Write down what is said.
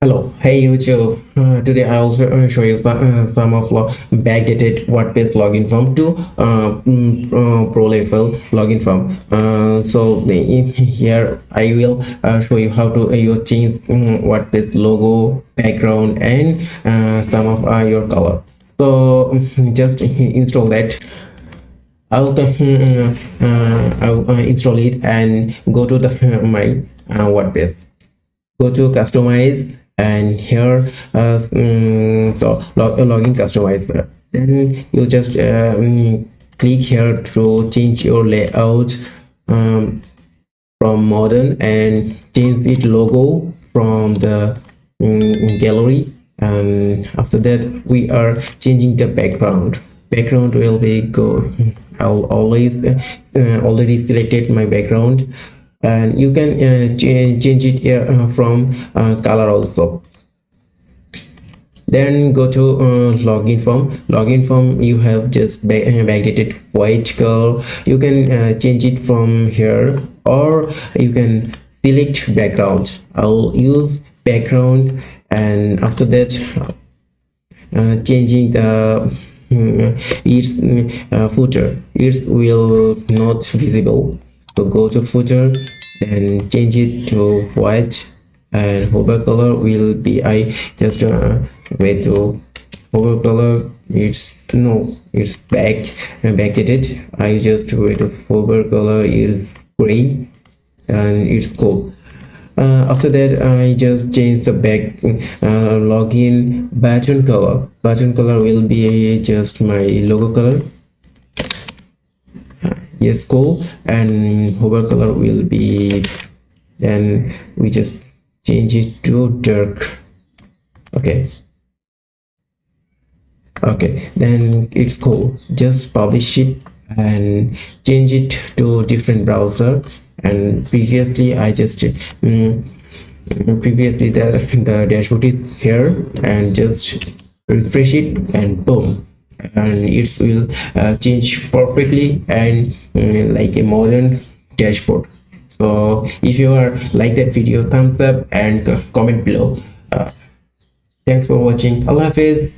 Hello, hey YouTube. Today I also show you some of backdated WordPress login from to pro level login from. So in here I will show you how to you change WordPress logo, background, and some of your color. So just install that. I'll install it and go to the my WordPress. Go to customize and here login customizer, then you just click here to change your layout um, from modern and change it logo from the gallery. And after that we are changing the background will be go. I'll always already selected my background, and you can change it here from color also. Then go to login form. You have just backdated white color. You can change it from here, or you can select background. I'll use background, and after that changing the its footer. It will not visible, so go to footer, then change it to white, and hover color will be, I just wait to hover color, it's no, it's backdated. I just wait to hover color is gray, and it's cool. After that I just change the back login button color will be just my logo color. Yes, cool. And hover color will be, then we just change it to dark. Okay, then it's cool. Just publish it and change it to different browser. And previously I just previously the dashboard is here, and just refresh it, and boom, and it will change perfectly and like a modern dashboard. So if you are like that video, thumbs up and comment below. Thanks for watching. Allah Hafiz.